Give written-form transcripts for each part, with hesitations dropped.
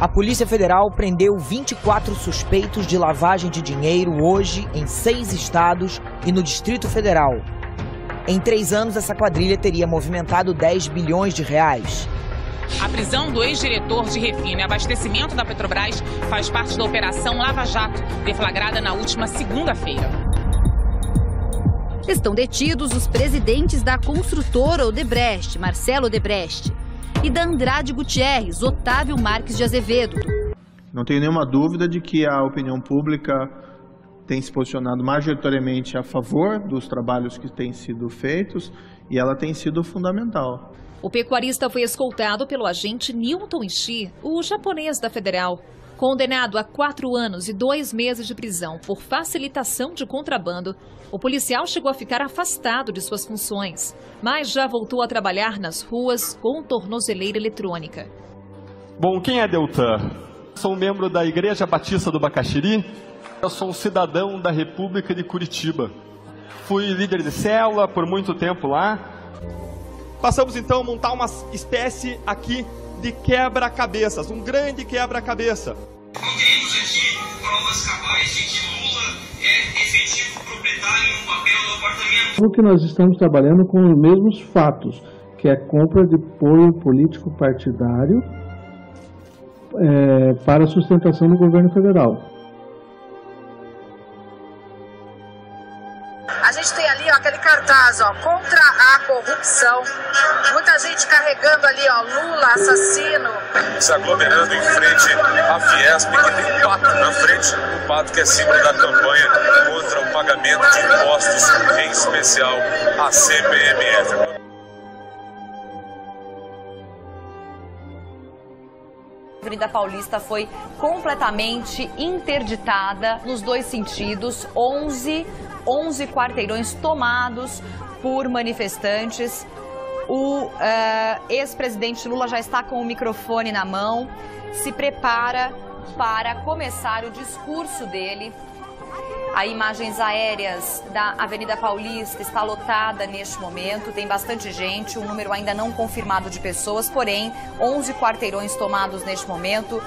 A Polícia Federal prendeu 24 suspeitos de lavagem de dinheiro hoje em 6 estados e no Distrito Federal. Em 3 anos, essa quadrilha teria movimentado 10 bilhões de reais. A prisão do ex-diretor de refino e abastecimento da Petrobras faz parte da Operação Lava Jato, deflagrada na última segunda-feira. Estão detidos os presidentes da construtora Odebrecht, Marcelo Odebrecht, e da Andrade Gutierrez, Otávio Marques de Azevedo. Não tenho nenhuma dúvida de que a opinião pública tem se posicionado majoritariamente a favor dos trabalhos que têm sido feitos e ela tem sido fundamental. O pecuarista foi escoltado pelo agente Newton Ishii, o japonês da Federal. Condenado a 4 anos e 2 meses de prisão por facilitação de contrabando, o policial chegou a ficar afastado de suas funções, mas já voltou a trabalhar nas ruas com tornozeleira eletrônica. Bom, quem é Deltan? Sou membro da Igreja Batista do Bacaxiri. Eu sou um cidadão da República de Curitiba. Fui líder de célula por muito tempo lá. Passamos então a montar uma espécie aqui de quebra-cabeças, um grande quebra-cabeça. Não teremos aqui provas cabais de que Lula é efetivo proprietário no papel do apartamento. O que nós estamos trabalhando com os mesmos fatos, que é compra de apoio político partidário para a sustentação do governo federal. A gente tem ali, ó, aquele cartaz, ó, contra a corrupção. Muita gente carregando ali, ó, Lula, assassino. Se aglomerando em frente à Fiesp, que tem pato na frente, o pato que é símbolo da campanha contra o pagamento de impostos, em especial a CPMF. A Avenida Paulista foi completamente interditada nos 2 sentidos, 11 quarteirões tomados por manifestantes. O ex-presidente Lula já está com o microfone na mão, se prepara para começar o discurso dele. Há imagens aéreas da Avenida Paulista, está lotada neste momento, tem bastante gente, um número ainda não confirmado de pessoas, porém 11 quarteirões tomados neste momento.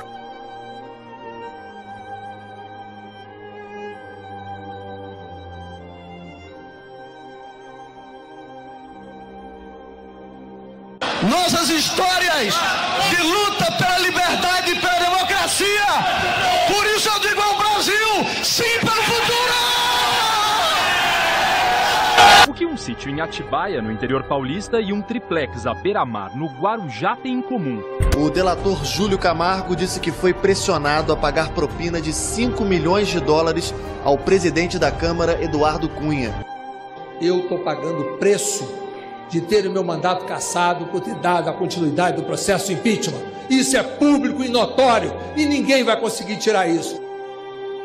Nossas histórias de luta pela liberdade e pela democracia. Por isso eu digo ao Brasil, sim pelo futuro! O que um sítio em Atibaia, no interior paulista, e um triplex à beira-mar, no Guarujá, têm em comum? O delator Júlio Camargo disse que foi pressionado a pagar propina de 5 milhões de dólares ao presidente da Câmara, Eduardo Cunha. Eu estou pagando o preço de ter o meu mandato cassado por ter dado a continuidade do processo de impeachment. Isso é público e notório e ninguém vai conseguir tirar isso.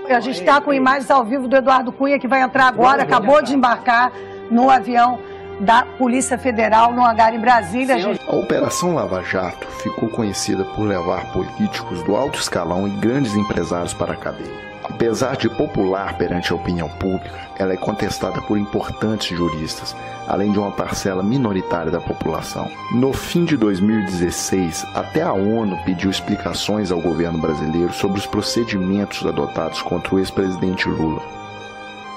A gente está com imagens ao vivo do Eduardo Cunha, que vai entrar agora, acabou de embarcar no avião da Polícia Federal no hangar em Brasília. A Operação Lava Jato ficou conhecida por levar políticos do alto escalão e grandes empresários para a cadeia. Apesar de popular perante a opinião pública, ela é contestada por importantes juristas, além de uma parcela minoritária da população. No fim de 2016, até a ONU pediu explicações ao governo brasileiro sobre os procedimentos adotados contra o ex-presidente Lula.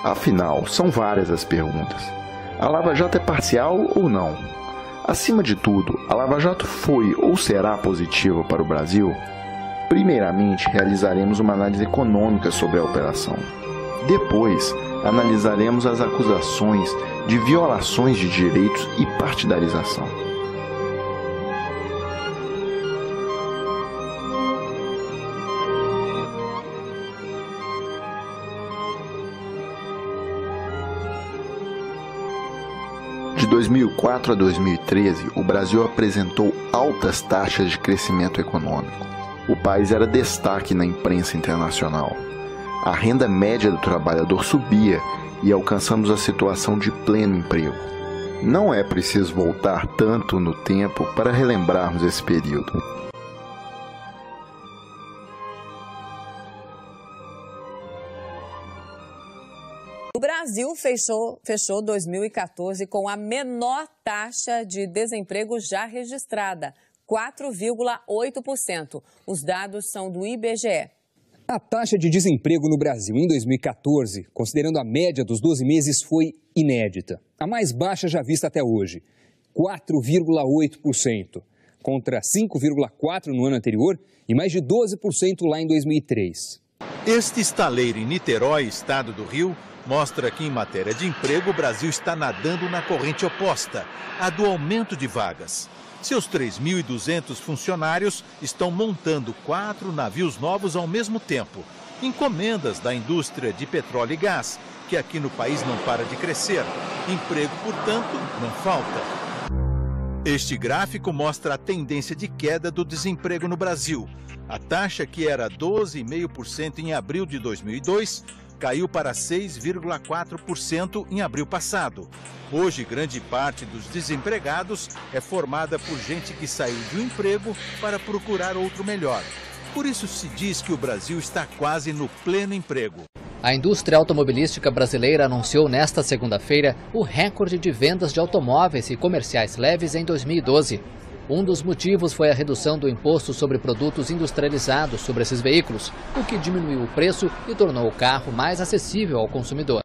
Afinal, são várias as perguntas. A Lava Jato é parcial ou não? Acima de tudo, a Lava Jato foi ou será positiva para o Brasil? Primeiramente, realizaremos uma análise econômica sobre a operação. Depois, analisaremos as acusações de violações de direitos e partidarização. De 2004 a 2013, o Brasil apresentou altas taxas de crescimento econômico. O país era destaque na imprensa internacional. A renda média do trabalhador subia e alcançamos a situação de pleno emprego. Não é preciso voltar tanto no tempo para relembrarmos esse período. O Brasil fechou 2014 com a menor taxa de desemprego já registrada, 4,8%. Os dados são do IBGE. A taxa de desemprego no Brasil em 2014, considerando a média dos 12 meses, foi inédita. A mais baixa já vista até hoje, 4,8%, contra 5,4% no ano anterior e mais de 12% lá em 2003. Este estaleiro em Niterói, estado do Rio, mostra que em matéria de emprego o Brasil está nadando na corrente oposta, a do aumento de vagas. Seus 3.200 funcionários estão montando 4 navios novos ao mesmo tempo. Encomendas da indústria de petróleo e gás, que aqui no país não para de crescer. Emprego, portanto, não falta. Este gráfico mostra a tendência de queda do desemprego no Brasil. A taxa, que era 12,5% em abril de 2002, caiu para 6,4% em abril passado. Hoje, grande parte dos desempregados é formada por gente que saiu de um emprego para procurar outro melhor. Por isso se diz que o Brasil está quase no pleno emprego. A indústria automobilística brasileira anunciou nesta segunda-feira o recorde de vendas de automóveis e comerciais leves em 2012. Um dos motivos foi a redução do imposto sobre produtos industrializados sobre esses veículos, o que diminuiu o preço e tornou o carro mais acessível ao consumidor.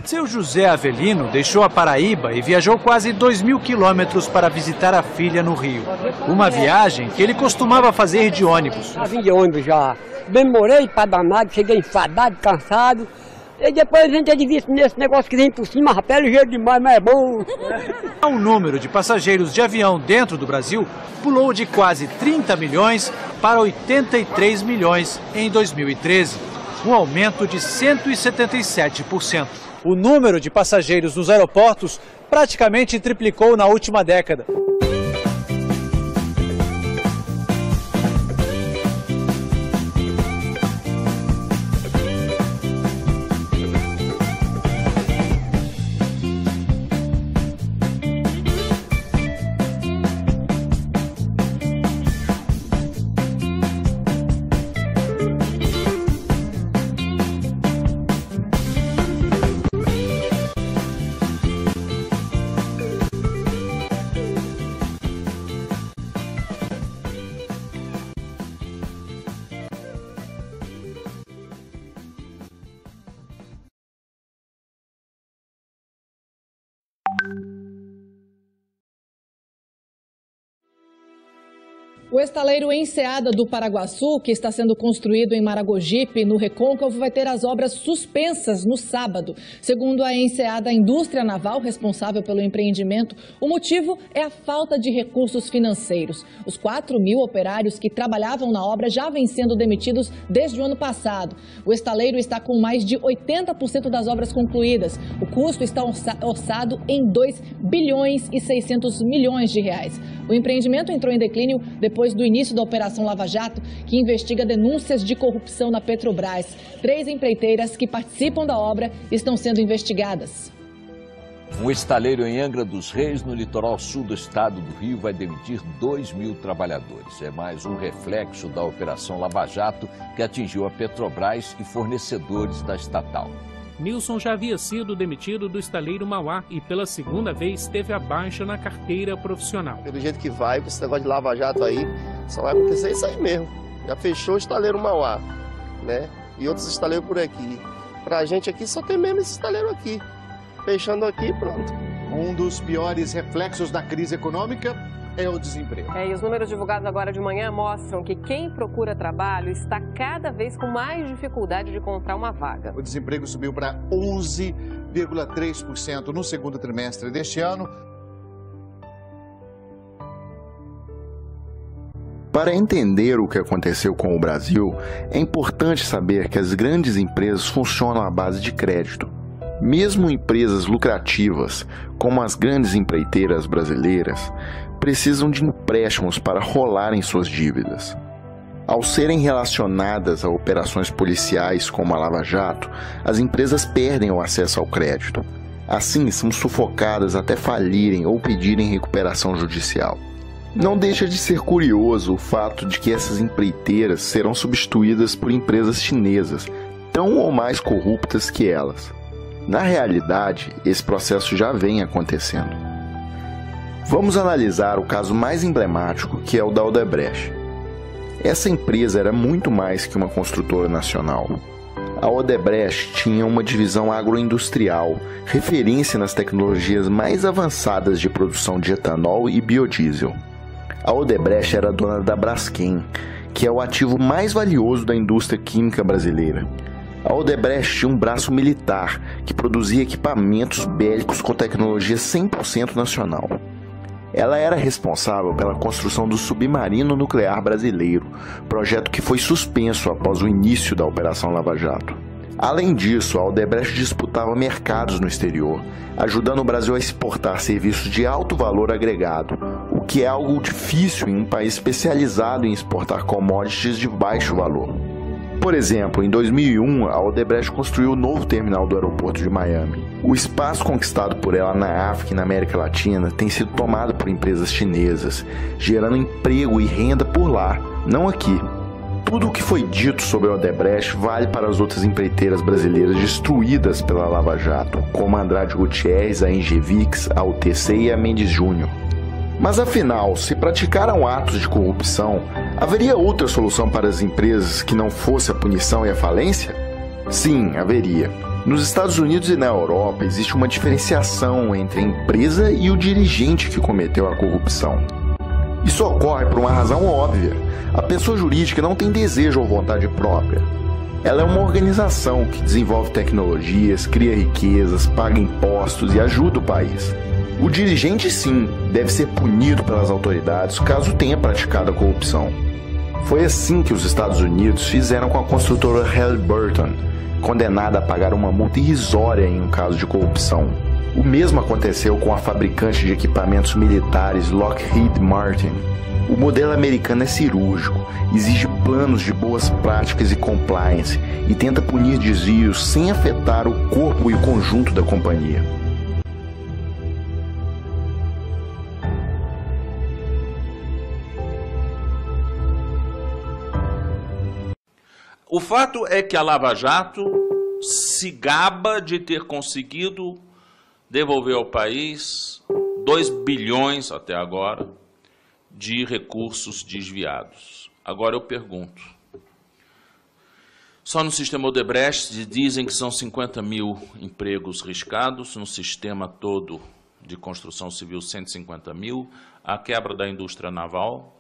Seu José Avelino deixou a Paraíba e viajou quase 2.000 quilômetros para visitar a filha no Rio. Uma viagem que ele costumava fazer de ônibus. Já vim de ônibus já. Demorei para danado, cheguei enfadado, cansado. E depois a gente adivinha nesse negócio que vem por cima, rapaz, é ligeiro demais, mas é bom. O número de passageiros de avião dentro do Brasil pulou de quase 30 milhões para 83 milhões em 2013, um aumento de 177%. O número de passageiros nos aeroportos praticamente triplicou na última década. O estaleiro Enseada do Paraguaçu, que está sendo construído em Maragogipe, no Recôncavo, vai ter as obras suspensas no sábado. Segundo a Enseada Indústria Naval, responsável pelo empreendimento, o motivo é a falta de recursos financeiros. Os 4.000 operários que trabalhavam na obra já vêm sendo demitidos desde o ano passado. O estaleiro está com mais de 80% das obras concluídas. O custo está orçado em 2 bilhões e 600 milhões de reais. O empreendimento entrou em declínio depois do início da Operação Lava Jato, que investiga denúncias de corrupção na Petrobras. 3 empreiteiras que participam da obra estão sendo investigadas. Um estaleiro em Angra dos Reis, no litoral sul do estado do Rio, vai demitir 2.000 trabalhadores. É mais um reflexo da Operação Lava Jato, que atingiu a Petrobras e fornecedores da estatal. Nilson já havia sido demitido do estaleiro Mauá e pela segunda vez teve a baixa na carteira profissional. Pelo jeito que vai, esse negócio de Lava Jato aí, só vai acontecer isso aí mesmo. Já fechou o estaleiro Mauá, né? E outros estaleiros por aqui. Pra gente aqui só tem mesmo esse estaleiro aqui. Fechando aqui, pronto. Um dos piores reflexos da crise econômica é o desemprego. E os números divulgados agora de manhã mostram que quem procura trabalho está cada vez com mais dificuldade de encontrar uma vaga. O desemprego subiu para 11,3% no segundo trimestre deste ano. Para entender o que aconteceu com o Brasil, é importante saber que as grandes empresas funcionam à base de crédito. Mesmo empresas lucrativas, como as grandes empreiteiras brasileiras, precisam de empréstimos para rolarem suas dívidas. Ao serem relacionadas a operações policiais como a Lava Jato, as empresas perdem o acesso ao crédito. Assim, são sufocadas até falirem ou pedirem recuperação judicial. Não deixa de ser curioso o fato de que essas empreiteiras serão substituídas por empresas chinesas, tão ou mais corruptas que elas. Na realidade, esse processo já vem acontecendo. Vamos analisar o caso mais emblemático, que é o da Odebrecht. Essa empresa era muito mais que uma construtora nacional. A Odebrecht tinha uma divisão agroindustrial, referência nas tecnologias mais avançadas de produção de etanol e biodiesel. A Odebrecht era dona da Braskem, que é o ativo mais valioso da indústria química brasileira. A Odebrecht tinha um braço militar, que produzia equipamentos bélicos com tecnologia 100% nacional. Ela era responsável pela construção do submarino nuclear brasileiro, projeto que foi suspenso após o início da Operação Lava Jato. Além disso, a Odebrecht disputava mercados no exterior, ajudando o Brasil a exportar serviços de alto valor agregado, o que é algo difícil em um país especializado em exportar commodities de baixo valor. Por exemplo, em 2001, a Odebrecht construiu o novo terminal do aeroporto de Miami. O espaço conquistado por ela na África e na América Latina tem sido tomado por empresas chinesas, gerando emprego e renda por lá, não aqui. Tudo o que foi dito sobre a Odebrecht vale para as outras empreiteiras brasileiras destruídas pela Lava Jato, como a Andrade Gutierrez, a Engevix, a UTC e a Mendes Júnior. Mas afinal, se praticaram atos de corrupção, haveria outra solução para as empresas que não fosse a punição e a falência? Sim, haveria. Nos Estados Unidos e na Europa existe uma diferenciação entre a empresa e o dirigente que cometeu a corrupção. Isso ocorre por uma razão óbvia. A pessoa jurídica não tem desejo ou vontade própria. Ela é uma organização que desenvolve tecnologias, cria riquezas, paga impostos e ajuda o país. O dirigente, sim, deve ser punido pelas autoridades caso tenha praticado a corrupção. Foi assim que os Estados Unidos fizeram com a construtora Halliburton, condenada a pagar uma multa irrisória em um caso de corrupção. O mesmo aconteceu com a fabricante de equipamentos militares Lockheed Martin. O modelo americano é cirúrgico, exige planos de boas práticas e compliance e tenta punir desvios sem afetar o corpo e o conjunto da companhia. O fato é que a Lava Jato se gaba de ter conseguido devolver ao país 2 bilhões até agora de recursos desviados. Agora eu pergunto, só no sistema Odebrecht dizem que são 50 mil empregos riscados, no sistema todo de construção civil 150 mil, a quebra da indústria naval,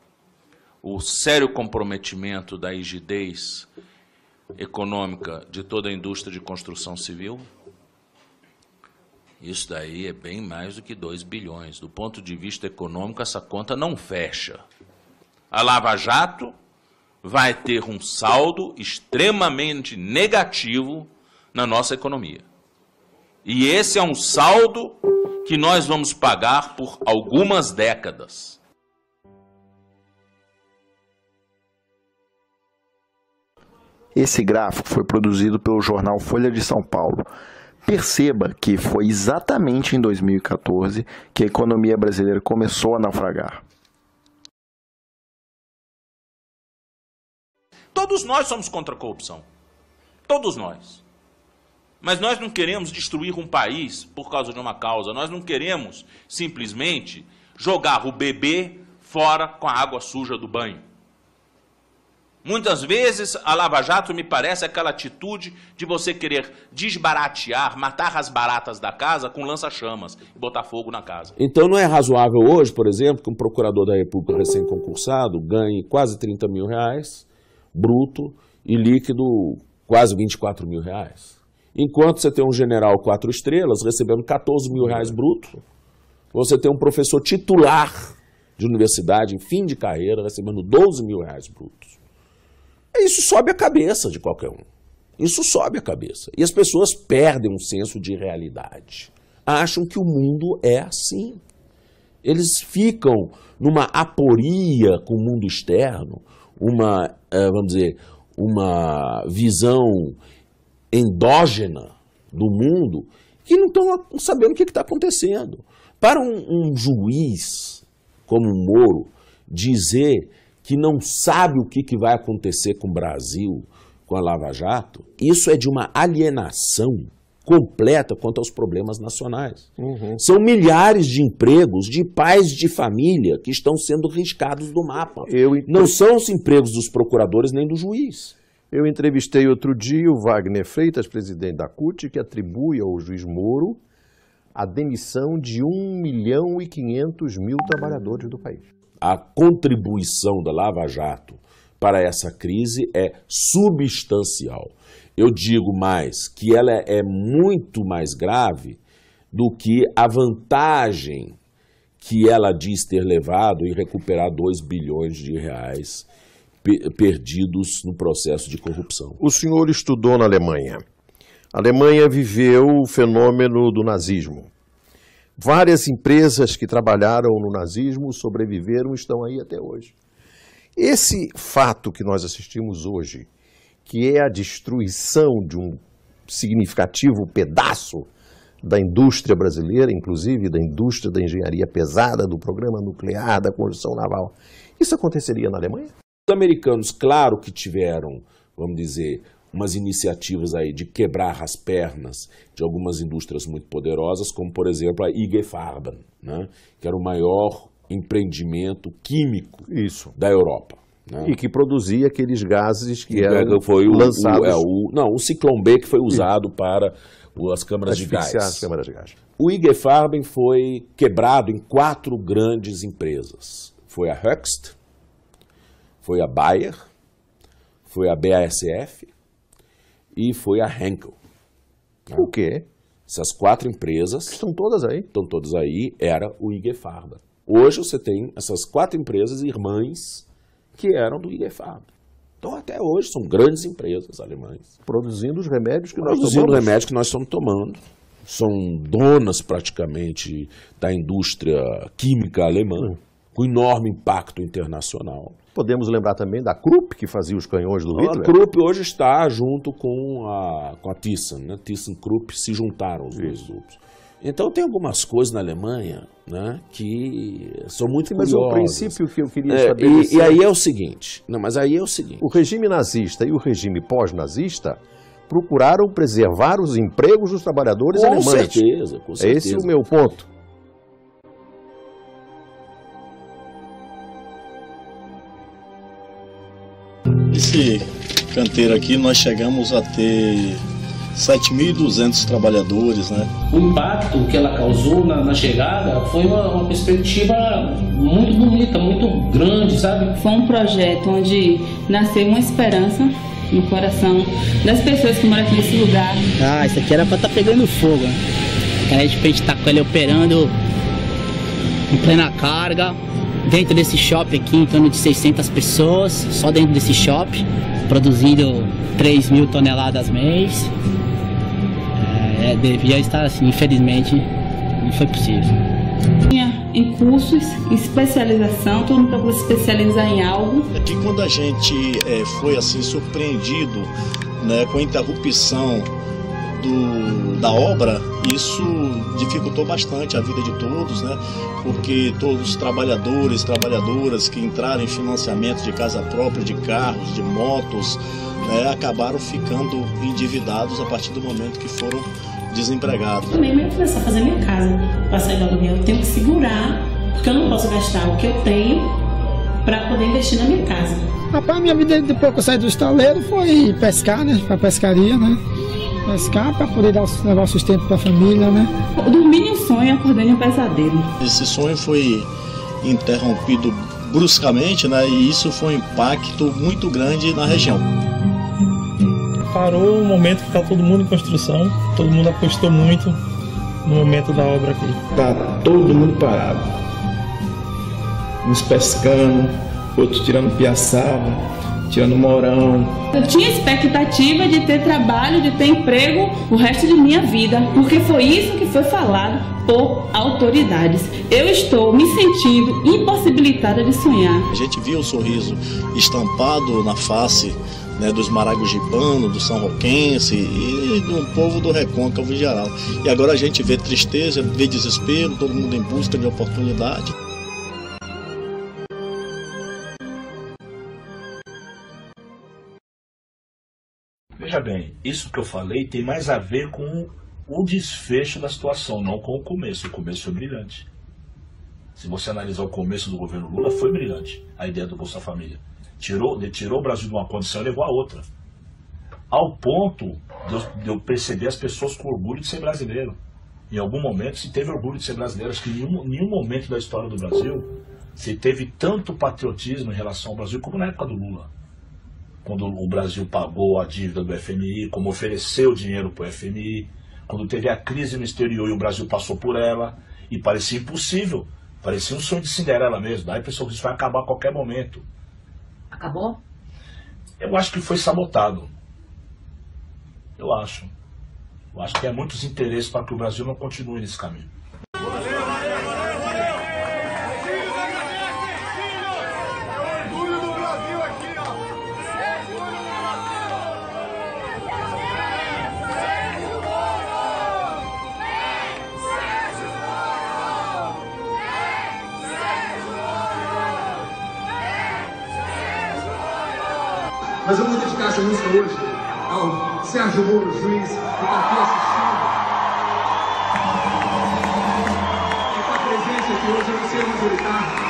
o sério comprometimento da rigidez econômica de toda a indústria de construção civil. Isso daí é bem mais do que 2 bilhões. Do ponto de vista econômico, essa conta não fecha. A Lava Jato vai ter um saldo extremamente negativo na nossa economia. E esse é um saldo que nós vamos pagar por algumas décadas. Esse gráfico foi produzido pelo jornal Folha de São Paulo. Perceba que foi exatamente em 2014 que a economia brasileira começou a naufragar. Todos nós somos contra a corrupção. Todos nós. Mas nós não queremos destruir um país por causa de uma causa. Nós não queremos simplesmente jogar o bebê fora com a água suja do banho. Muitas vezes a Lava Jato me parece aquela atitude de você querer desbaratear, matar as baratas da casa com lança-chamas e botar fogo na casa. Então não é razoável hoje, por exemplo, que um procurador da República recém-concursado ganhe quase 30 mil reais, bruto, e líquido quase 24 mil reais. Enquanto você tem um general 4 estrelas recebendo 14 mil reais bruto, você tem um professor titular de universidade em fim de carreira recebendo 12 mil reais brutos. Isso sobe a cabeça de qualquer um. Isso sobe a cabeça. E as pessoas perdem um senso de realidade. Acham que o mundo é assim. Eles ficam numa aporia com o mundo externo, vamos dizer, uma visão endógena do mundo, que não estão sabendo o que está acontecendo. Para um juiz como o Moro dizer que não sabe o que vai acontecer com o Brasil, com a Lava Jato, isso é de uma alienação completa quanto aos problemas nacionais. São milhares de empregos de pais de família que estão sendo riscados do mapa. Não são os empregos dos procuradores nem do juiz. Eu entrevistei outro dia o Wagner Freitas, presidente da CUT, que atribui ao juiz Moro a demissão de 1.500.000 trabalhadores do país. A contribuição da Lava Jato para essa crise é substancial. Eu digo mais, que ela é muito mais grave do que a vantagem que ela diz ter levado em recuperar 2 bilhões de reais perdidos no processo de corrupção. O senhor estudou na Alemanha. A Alemanha viveu o fenômeno do nazismo. Várias empresas que trabalharam no nazismo sobreviveram e estão aí até hoje. Esse fato que nós assistimos hoje, que é a destruição de um significativo pedaço da indústria brasileira, inclusive da indústria da engenharia pesada, do programa nuclear, da construção naval, isso aconteceria na Alemanha? Os americanos, claro que tiveram, vamos dizer, umas iniciativas aí de quebrar as pernas de algumas indústrias muito poderosas, como, por exemplo, a IG Farben, né, que era o maior empreendimento químico da Europa. Né? E que produzia aqueles gases que eram lançados... o Ciclone B, que foi usado para as câmaras de gás. O IG Farben foi quebrado em 4 grandes empresas. Foi a Höchst, foi a Bayer, foi a BASF e foi a Henkel. O quê? Essas 4 empresas... Estão todas aí. Estão todas aí, era o IG Farben. Hoje você tem essas 4 empresas irmãs que eram do IG Farben. Então até hoje são grandes empresas alemãs. Produzindo os remédios que nós tomamos. Produzindo remédios que nós estamos tomando. São donas praticamente da indústria química alemã, com enorme impacto internacional. Podemos lembrar também da Krupp, que fazia os canhões do Hitler. A Krupp hoje está junto com a Thyssen, né? ThyssenKrupp se juntaram os dois grupos. Então tem algumas coisas na Alemanha, né, que são muito curiosas. Mas o princípio que eu queria saber... E aí é o seguinte, o regime nazista e o regime pós-nazista procuraram preservar os empregos dos trabalhadores alemães. Com certeza. Esse é o meu ponto. Esse canteiro aqui nós chegamos a ter 7.200 trabalhadores, né? O impacto que ela causou na chegada foi uma perspectiva muito bonita, muito grande, sabe? Foi um projeto onde nasceu uma esperança no coração das pessoas que moram aqui nesse lugar. Ah, isso aqui era pra estar pegando fogo, né? Aí de repente tá com ele operando em plena carga, dentro desse shopping aqui, em torno de 600 pessoas, só dentro desse shopping, produzindo 3.000 toneladas mês. Devia estar assim, infelizmente não foi possível. Em cursos, em especialização, todo mundo procura se especializar em algo. É que quando a gente foi assim surpreendido, né, com a interrupção da obra, isso dificultou bastante a vida de todos, né? Porque todos os trabalhadores e trabalhadoras que entraram em financiamento de casa própria, de carros, de motos, né, acabaram ficando endividados a partir do momento que foram desempregados. Também eu começar a fazer minha casa para sair do aluguel. Eu tenho que segurar, porque eu não posso gastar o que eu tenho para poder investir na minha casa. Rapaz, minha vida depois que eu saí do estaleiro foi pescar, né? Para pescaria, né? Pescar para poder levar o sustento para a família, né? Eu dormi em um sonho e acordei em um pesadelo. Esse sonho foi interrompido bruscamente, né? E isso foi um impacto muito grande na região. Parou o momento que está todo mundo em construção, todo mundo apostou muito no momento da obra aqui. Tá todo mundo parado, uns pescando, outros tirando piaçaba, tirando morão. Eu tinha expectativa de ter trabalho, de ter emprego o resto de minha vida, porque foi isso que foi falado por autoridades. Eu estou me sentindo impossibilitada de sonhar. A gente viu o sorriso estampado na face, né, dos maragogibanos, do São Roquense e do povo do Recôncavo em geral. E agora a gente vê tristeza, vê desespero, todo mundo em busca de oportunidade. Veja bem, isso que eu falei tem mais a ver com o desfecho da situação, não com o começo. O começo foi brilhante. Se você analisar o começo do governo Lula, foi brilhante a ideia do Bolsa Família. Tirou o Brasil de uma condição e levou a outra. Ao ponto de eu perceber as pessoas com orgulho de ser brasileiro. Em algum momento se teve orgulho de ser brasileiro. Acho que em nenhum momento da história do Brasil se teve tanto patriotismo em relação ao Brasil como na época do Lula. Quando o Brasil pagou a dívida do FMI, como ofereceu dinheiro para o FMI, quando teve a crise no exterior e o Brasil passou por ela, e parecia impossível, parecia um sonho de Cinderela mesmo, daí a pessoa que isso vai acabar a qualquer momento. Acabou? Eu acho que foi sabotado. Eu acho que há muitos interesses para que o Brasil não continue nesse caminho. Mas eu vou dedicar essa música hoje ao Sérgio Moro, juiz, que está aqui assistindo. Que está presente aqui hoje, eu não sei majoritário.